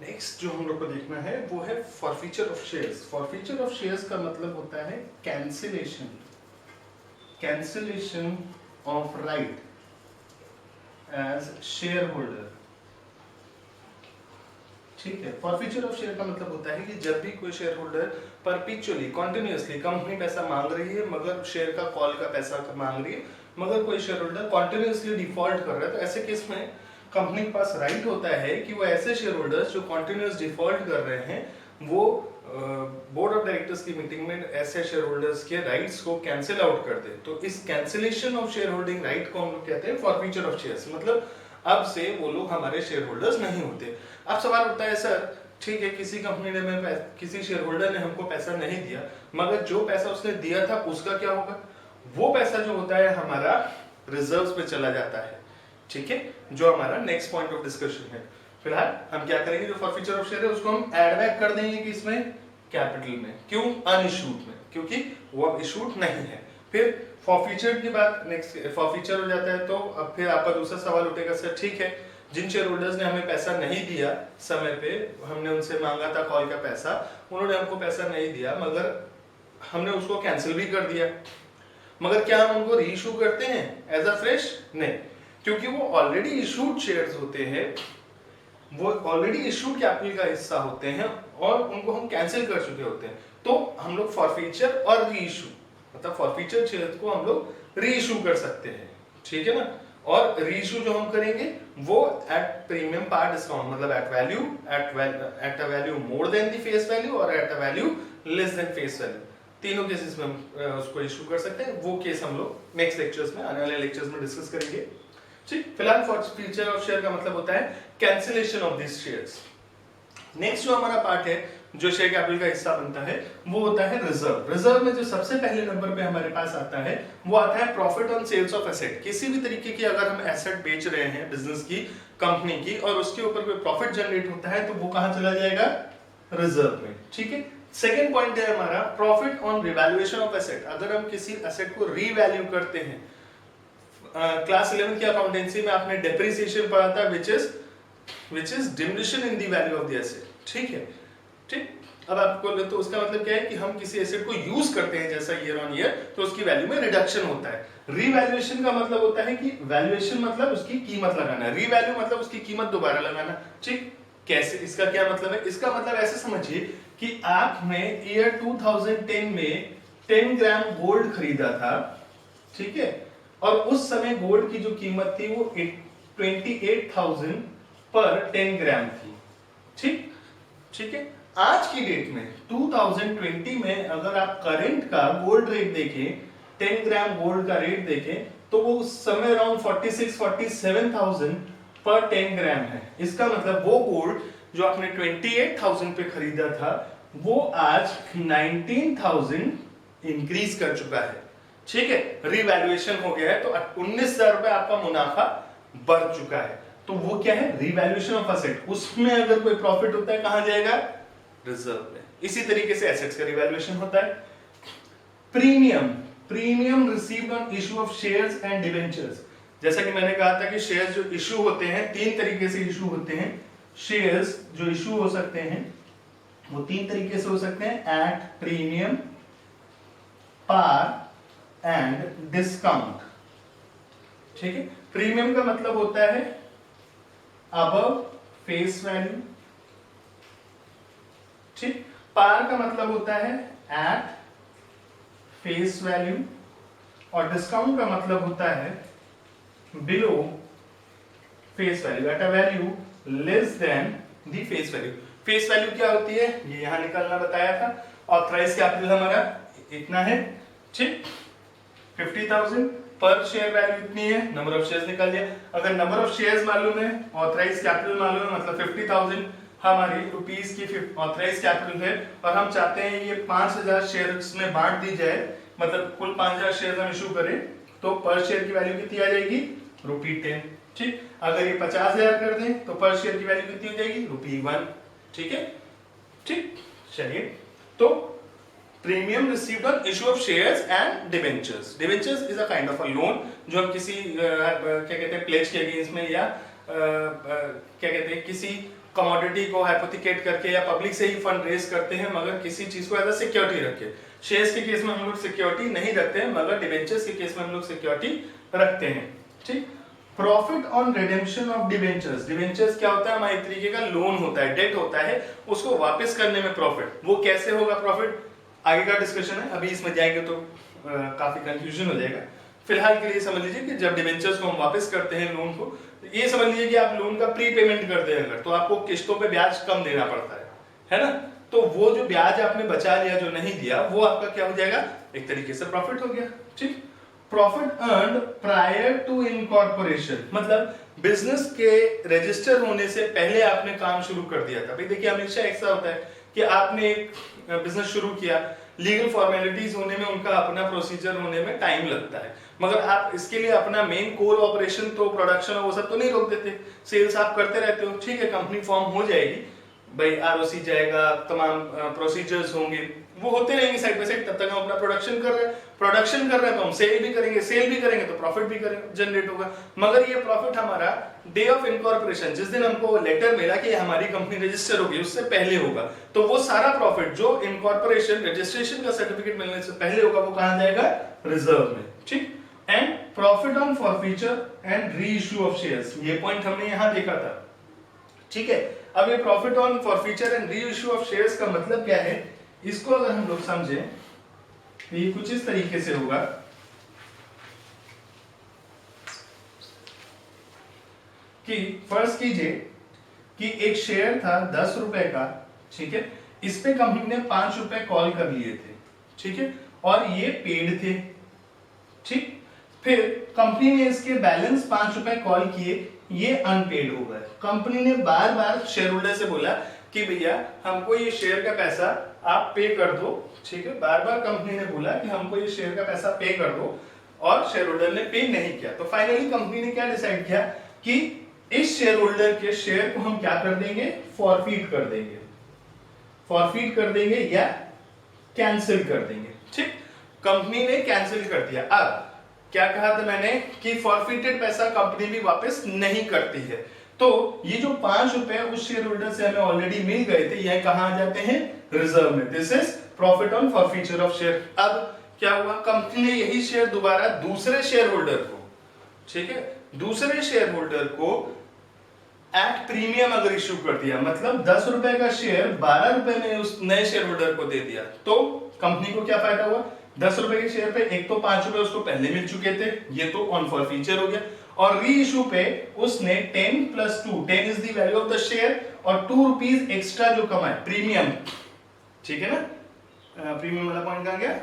Next जो हम लोग को देखना है वो है forfeiture of shares. Forfeiture of shares का मतलब होता है cancellation, cancellation of right as shareholder. ठीक है, फॉरफीचर ऑफ शेयर का मतलब होता है कि जब भी कोई शेयर होल्डर परपिचुअली कॉन्टिन्यूसली, कंपनी पैसा मांग रही है मगर शेयर का कॉल का पैसा मांग रही है, मगर कोई शेयर होल्डर कॉन्टिन्यूसली डिफॉल्ट कर रहा है, तो ऐसे केस में कंपनी के पास राइट होता है कि वो ऐसे शेयर होल्डर्स जो कॉन्टिन्यूस डिफॉल्ट कर रहे हैं वो बोर्ड ऑफ डायरेक्टर्स की मीटिंग में ऐसे शेयर होल्डर्स के राइट्स को कैंसिल आउट कर दे। तो इस cancellation of share holding right को हम लोग कहते हैं फॉरफीचर ऑफ शेयर्स। मतलब अब से वो लोग हमारे शेयर होल्डर्स नहीं होते। अब सवाल उठता है सर ठीक है, किसी कंपनी ने किसी शेयर होल्डर ने हमको पैसा नहीं दिया, मगर जो पैसा उसने दिया था उसका क्या होगा? वो पैसा जो होता है हमारा रिजर्व्स पे चला जाता है। ठीक है, जो हमारा नेक्स्ट पॉइंट ऑफ डिस्कशन है। फिलहाल हम क्या करेंगे, जो फॉरफीचर ऑफ शेयर है उसको हम ऐड बैक कर देंगे कि इसमें कैपिटल में। क्यों? अनइशूड में, क्योंकि वो अब इशूड नहीं है। फिर फॉरफीचर की बात, नेक्स्ट फॉरफीचर हो जाता है तो अब फिर आपका दूसरा सवाल उठेगा सर ठीक है, जिन शेयर होल्डर्स ने हमें पैसा नहीं दिया समय पे, हमने उनसे मांगा था कॉल का पैसा, उन्होंने हमको पैसा नहीं दिया मगर हमने उसको कैंसिल भी कर दिया, मगर क्या हम उनको रीइशू करते हैं एज अ फ्रेश? नहीं, क्योंकि वो ऑलरेडी इशूड शेयर्स होते हैं, वो ऑलरेडी इशूड कैपिटल का हिस्सा होते हैं और उनको हम कैंसिल कर चुके होते हैं। तो हम लोग फॉरफीचर और रीइशू, मतलब फॉरफीचर शेयर्स को हम लोग रीइशू कर सकते हैं। ठीक है ना? और रीइशू जो हम करेंगे वो एट प्रीमियम पार डिस्काउंट, मतलब at value, at a value more than the face value और at a value less than face value. तीनों केसेस में हम उसको इशू कर सकते हैं। वो केस हम लोग नेक्स्ट लेक्चर्स में, आने वाले लेक्चर्स में डिस्कस करेंगे। ठीक, फिलहाल फॉरफीचर ऑफ शेयर का मतलब होता है cancellation of this shares. Next जो हमारा पार्ट है जो शेयर कैपिटल का हिस्सा बनता है वो होता है रिजर्व। रिजर्व में जो सबसे पहले नंबर पे हमारे पास आता है वो आता है profit on sales of asset. किसी भी तरीके की अगर हम एसेट बेच रहे हैं बिजनेस की, कंपनी की, और उसके ऊपर कोई प्रॉफिट जनरेट होता है तो वो कहां चला जाएगा? रिजर्व में। ठीक है, सेकेंड पॉइंट है हमारा profit on revaluation of asset. अगर हम किसी एसेट को रीवैल्यू करते हैं, क्लास 11 की अकाउंटेंसी में आपने डेप्रिसिएशन पढ़ा था, which is diminution in the value of the asset। ठीक है, ठीक। अब आपको तो उसका मतलब क्या है कि हम किसी एसेट को यूज करते हैं जैसा ईयर ऑन ईयर, तो उसकी वैल्यू में रिडक्शन होता है। रीवैल्यूएशन का मतलब होता है कि वैल्यूएशन मतलब उसकी कीमत लगाना, रीवैल्यू मतलब उसकी कीमत दोबारा लगाना। ठीक, कैसे? इसका क्या मतलब है? इसका मतलब ऐसे समझिए कि आपने ईयर 2010 में 10 ग्राम गोल्ड खरीदा था, ठीक है, और उस समय गोल्ड की जो कीमत थी वो 28,000 पर 10 ग्राम थी। ठीक, ठीक है। आज की डेट में 2020 में अगर आप करंट का गोल्ड रेट देखें, 10 ग्राम गोल्ड का रेट देखें, तो वो उस समय अराउंड 46-47,000 पर 10 ग्राम है। इसका मतलब वो गोल्ड जो आपने 28,000 पे खरीदा था वो आज 19,000 इंक्रीज कर चुका है। ठीक है, रिवैल्यूएशन हो गया है, तो 19,000 रुपए आपका मुनाफा बढ़ चुका है। तो वो क्या है? Revaluation of asset. उसमें अगर कोई प्रॉफिट होता है कहां जाएगा? रिजर्व में। इसी तरीके से एसेट्स का रिवैल्यूएशन होता है। Premium, premium received on issue of shares and debentures. जैसा कि मैंने कहा था कि शेयर्स जो इशू होते हैं, तीन तरीके से इशू होते हैं। शेयर्स जो इशू हो सकते हैं वो तीन तरीके से हो सकते हैं, at premium, par and discount. ठीक है, प्रीमियम का मतलब होता है अबव फेस वैल्यू। ठीक, पार का मतलब होता है एट फेस वैल्यू, और डिस्काउंट का मतलब होता है below face value, at a value less then the face value. Face value क्या होती है ये यहां निकालना बताया था। ऑथराइज कैपिटल हमारा इतना है, ठीक, 50,000 पर शेयर वैल्यू इतनी है, नंबर ऑफ शेयर्स निकाल दिया। अगर नंबर ऑफ शेयर्स मालूम है, ऑथराइज कैपिटल मालूम है, मतलब 50,000 हमारी रुपीस की ऑथराइज कैपिटल है, और हम चाहते हैं ये 5,000 शेयर्स में बांट दी जाए, मतलब कुल 5,000 शेयर्स हम इशू करें, तो पर शेयर की वैल्यू कितनी आ जाएगी? ₹10। ठीक, अगर ये 50,000 कर दें तो पर शेयर की वैल्यू कितनी हो जाएगी? ₹1। ठीक है, ठीक, चलिए। तो premium received on issue of shares and debentures. Debentures is a kind of a loan जो हम किसी क्या कहते हैं प्लेज के अगेंस्ट में, या क्या कहते हैं किसी कमोडिटी को हाइपोथिकेट करके या पब्लिक से ही फंड रेज करते हैं, मगर किसी चीज को एज अ सिक्योरिटी रख के। शेयर्स के केस में हम लोग सिक्योरिटी नहीं रखते हैं, मगर डिबेंचर्स के केस में हम लोग सिक्योरिटी रखते हैं। ठीक। Profit on redemption of debentures. Debentures क्या होता है? हमारे तरीके का लोन होता है, डेट होता है, उसको वापस करने में प्रॉफिट। वो कैसे होगा प्रॉफिट, आगे का डिस्कशन है, अभी इसमें जाएंगे तो काफी कंफ्यूजन हो जाएगा। फिलहाल के लिए समझ लीजिए कि जब डिबेंचर्स को हम वापस करते हैं लोन को, ये समझ लीजिए कि आप लोन का प्री पेमेंट करते हैं अगर, तो आपको किस्तों पे ब्याज कम देना पड़ता है ना? तो वो जो ब्याज आपने बचा लिया, जो नहीं दिया, वो आपका क्या हो जाएगा? एक तरीके से प्रॉफिट हो गया। ठीक। Profit earned prior to incorporation, मतलब बिजनेस के रजिस्टर होने से पहले आपने काम शुरू कर दिया था। भाई देखिए, हमेशा ऐसा होता है कि आपने एक बिजनेस शुरू किया, लीगल फॉर्मेलिटीज होने में, उनका अपना प्रोसीजर होने में टाइम लगता है, मगर आप इसके लिए अपना मेन कोर ऑपरेशन तो प्रोडक्शन और वो सब तो नहीं रोक देते, सेल्स आप करते रहते हो। ठीक है, कंपनी फॉर्म हो जाएगी, भाई आरओसी जाएगा, तमाम प्रोसीजर्स होंगे, वो होते रहेंगे साइड बाय साइड, तब तक हम अपना प्रोडक्शन कर रहे हैं तो हम सेल भी करेंगे तो प्रॉफिट भी जनरेट होगा। मगर ये प्रॉफिट हमारा डे ऑफ इनकॉर्पोरेशन, जिस दिन हमको लेटर मिला कि हमारी कंपनी रजिस्टर होगी, उससे पहले होगा। तो वो सारा प्रॉफिट जो इनकॉर्पोरेशन रजिस्ट्रेशन का सर्टिफिकेट मिलने से पहले होगा, वो कहां जाएगा? रिजर्व में। ठीक। And profit on forfeiture and re issue of shares, ये पॉइंट हमने यहां देखा था। ठीक है, अब ये profit on forfeiture and re issue of shares का मतलब क्या है, इसको अगर हम लोग समझे तो ये कुछ इस तरीके से होगा कि फर्ज कीजिए कि एक शेयर था 10 रुपए का। ठीक है, इस पे कंपनी ने 5 रुपए कॉल कर लिए थे। ठीक है, और ये पेड थे। ठीक। फिर कंपनी ने इसके बैलेंस 5 रुपए कॉल किए, ये अनपेड हो गए। कंपनी ने बार बार शेयर होल्डर से बोला कि भैया हमको ये शेयर का पैसा आप पे कर दो। ठीक है, बार बार कंपनी ने बोला कि हमको ये शेयर का पैसा पे कर दो, और शेयर होल्डर ने पे नहीं किया। तो फाइनली कंपनी ने क्या डिसाइड किया कि इस शेयर होल्डर के शेयर को हम क्या कर देंगे? फॉरफीट कर देंगे या कैंसिल कर देंगे। ठीक, कंपनी ने कैंसिल कर दिया। अब क्या कहा था मैंने कि फॉरफिटेड पैसा कंपनी भी वापस नहीं करती है। तो ये जो 5 रुपए उस शेयर होल्डर से हमें ऑलरेडी मिल गए थे, यह कहां आ जाते हैं? रिजर्व में। This is profit on forfeiture of share. अब क्या हुआ? कंपनी ने यही शेयर दोबारा दूसरे शेयर होल्डर को, ठीक है, दूसरे शेयर होल्डर को एट प्रीमियम अगर इश्यू कर दिया, मतलब 10 रुपए का शेयर 12 रुपए में उस नए शेयर होल्डर को दे दिया, तो कंपनी को क्या फायदा हुआ? 10 रुपए के शेयर पे एक तो 5 रुपए उसको पहले मिल चुके थे, ये तो ऑन फॉर फीचर हो गया, और री इशू पे उसने 10 + 2, 10 is the value of the share, और 2 रुपीज एक्स्ट्रा जो कमाए प्रीमियम। ठीक है ना, प्रीमियम वाला पॉइंट कहां गया?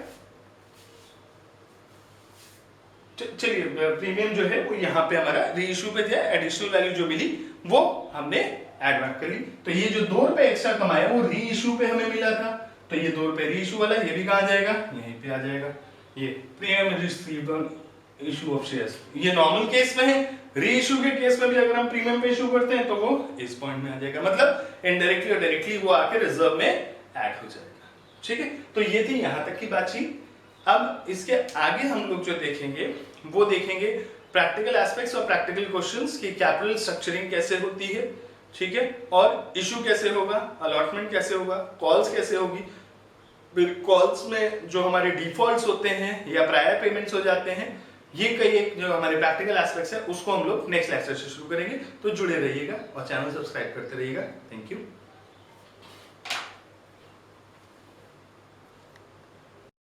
चलिए, प्रीमियम जो है वो यहाँ पे हमारा री इशू पे दिया, एडिशनल वैल्यू जो मिली वो हमने ऐड बैक कर ली। तो ये जो 2 रुपए एक्स्ट्रा कमाया वो री इशू पे हमें मिला था, तो ये 2 रुपए री इशू वाला, ये भी कहां जाएगा? यहीं पे आ जाएगा। ये premium received on issue of shares, ये नॉर्मल केस में है। री इशू के केस में भी अगर हम प्रीमियम पे इशू करते हैं तो वो इस पॉइंट में आ जाएगा, मतलब इनडायरेक्टली और डायरेक्टली वो आके रिजर्व में ऐड हो जाएगा। ठीक है, तो ये थी यहां तक की बातचीत। अब इसके आगे हम लोग जो देखेंगे वो देखेंगे प्रैक्टिकल एस्पेक्ट्स और प्रैक्टिकल क्वेश्चंस की कैपिटल स्ट्रक्चरिंग कैसे होती है। ठीक है, और इशू कैसे होगा, अलॉटमेंट कैसे होगा, कॉल्स कैसे होगी, फिर कॉल्स में जो हमारे डिफॉल्ट्स होते हैं या प्रायर पेमेंट्स हो जाते हैं, ये कई एक जो हमारे प्रैक्टिकल एस्पेक्ट्स है उसको हम लोग नेक्स्ट लेक्चर से शुरू करेंगे। तो जुड़े रहिएगा और चैनल सब्सक्राइब करते रहिएगा। Thank you.